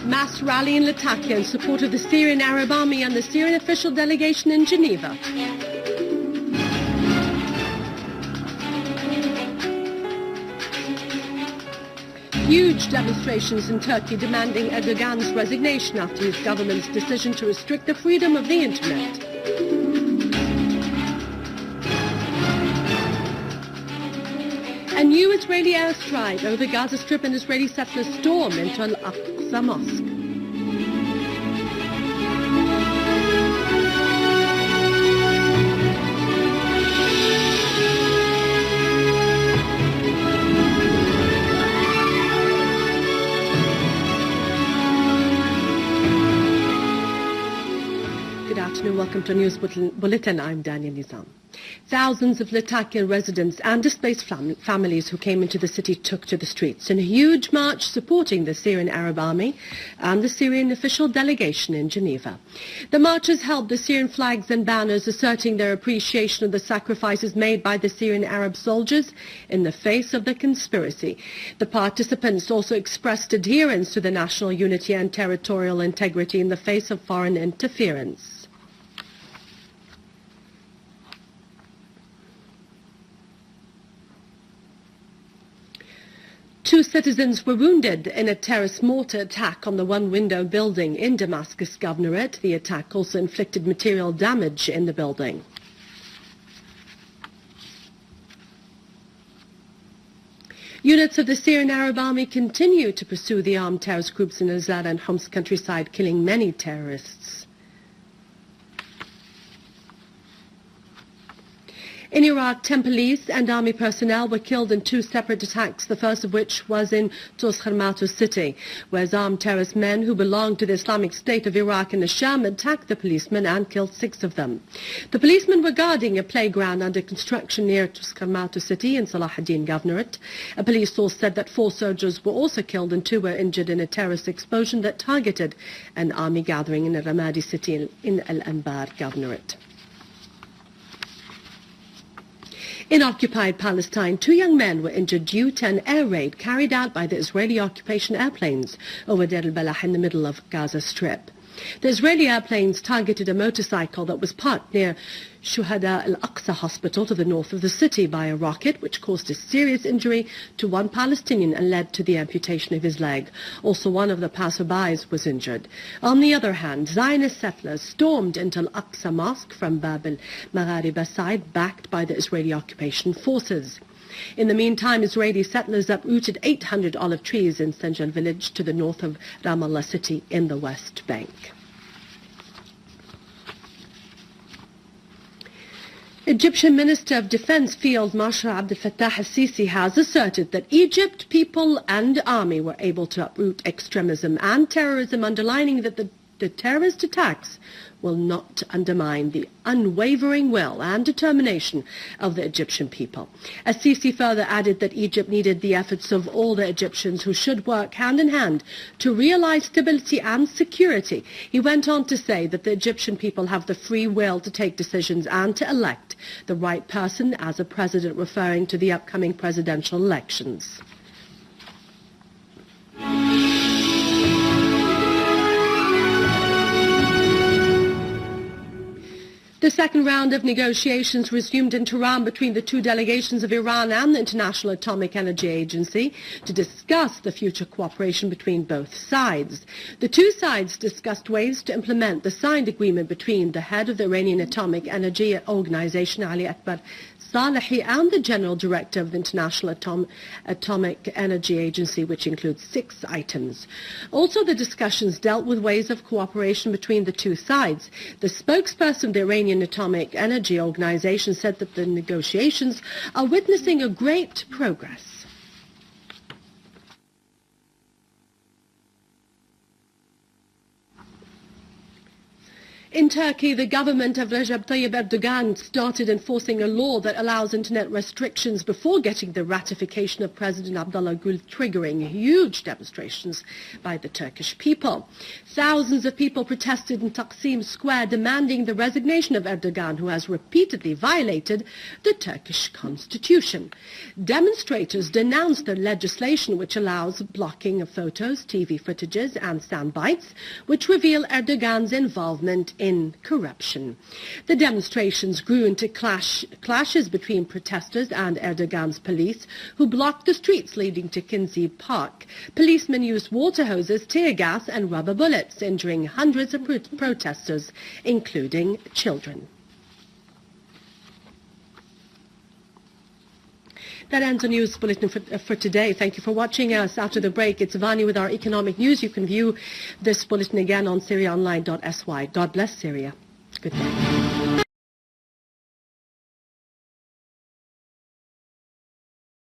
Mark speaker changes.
Speaker 1: Mass rally in Latakia in support of the Syrian Arab Army and the Syrian official delegation in Geneva. Huge demonstrations in Turkey demanding Erdogan's resignation after his government's decision to restrict the freedom of the internet. A new Israeli airstrike over Gaza Strip and Israeli settlers storm into al-Aqsa Mosque. Good afternoon, welcome to News Bulletin. I'm Daniel Nizam. Thousands of Latakia residents and displaced families who came into the city took to the streets in a huge march supporting the Syrian Arab Army and the Syrian official delegation in Geneva. The marchers held the Syrian flags and banners asserting their appreciation of the sacrifices made by the Syrian Arab soldiers in the face of the conspiracy. The participants also expressed adherence to the national unity and territorial integrity in the face of foreign interference. Two citizens were wounded in a terrorist mortar attack on the one-window building in Damascus governorate. The attack also inflicted material damage in the building. Units of the Syrian Arab Army continue to pursue the armed terrorist groups in al-Zara and Homs countryside, killing many terrorists. In Iraq, 10 police and army personnel were killed in two separate attacks, the first of which was in Al-Zara city, where armed terrorist men who belonged to the Islamic State of Iraq and the Sham attacked the policemen and killed 6 of them. The policemen were guarding a playground under construction near Al-Zara city in Salah ad-Din governorate. A police source said that 4 soldiers were also killed and 2 were injured in a terrorist explosion that targeted an army gathering in Ramadi city in Al-Anbar governorate. In occupied Palestine, 2 young men were injured due to an air raid carried out by the Israeli occupation airplanes over Deir al-Balah in the middle of Gaza Strip. The Israeli airplanes targeted a motorcycle that was parked near Shuhada al-Aqsa hospital to the north of the city by a rocket, which caused a serious injury to one Palestinian and led to the amputation of his leg. Also, one of the passerbys was injured. On the other hand, Zionist settlers stormed into al-Aqsa Mosque from Bab al-Maghariba side, backed by the Israeli occupation forces. In the meantime, Israeli settlers uprooted 800 olive trees in Sanjal village to the north of Ramallah city in the West Bank. Egyptian Minister of Defense Field Marshal Abdel Fattah al-Sisi has asserted that Egypt, people and army were able to uproot extremism and terrorism, underlining that the terrorist attacks will not undermine the unwavering will and determination of the Egyptian people. Al-Sisi further added that Egypt needed the efforts of all the Egyptians who should work hand in hand to realize stability and security. He went on to say that the Egyptian people have the free will to take decisions and to elect the right person as a president, referring to the upcoming presidential elections. The second round of negotiations resumed in Tehran between the 2 delegations of Iran and the International Atomic Energy Agency to discuss the future cooperation between both sides. The 2 sides discussed ways to implement the signed agreement between the head of the Iranian Atomic Energy Organization, Ali Akbar Salehi, and the General Director of the International Atomic Energy Agency, which includes 6 items. Also, the discussions dealt with ways of cooperation between the 2 sides. The spokesperson of the Iranian Atomic Energy Organization said that the negotiations are witnessing a great progress. In Turkey, the government of Recep Tayyip Erdogan started enforcing a law that allows internet restrictions before getting the ratification of President Abdullah Gül, triggering huge demonstrations by the Turkish people. Thousands of people protested in Taksim Square demanding the resignation of Erdogan, who has repeatedly violated the Turkish constitution. Demonstrators denounced the legislation which allows blocking of photos, TV footages and sound bites which reveal Erdogan's involvement in corruption. The demonstrations grew into clashes between protesters and Erdogan's police, who blocked the streets leading to Kinsey Park. Policemen used water hoses, tear gas and rubber bullets, injuring hundreds of protesters, including children. That ends the news bulletin for today. Thank you for watching us. After the break, it's Vani with our economic news. You can view this bulletin again on SyriaOnline.sy. God bless Syria. Good day.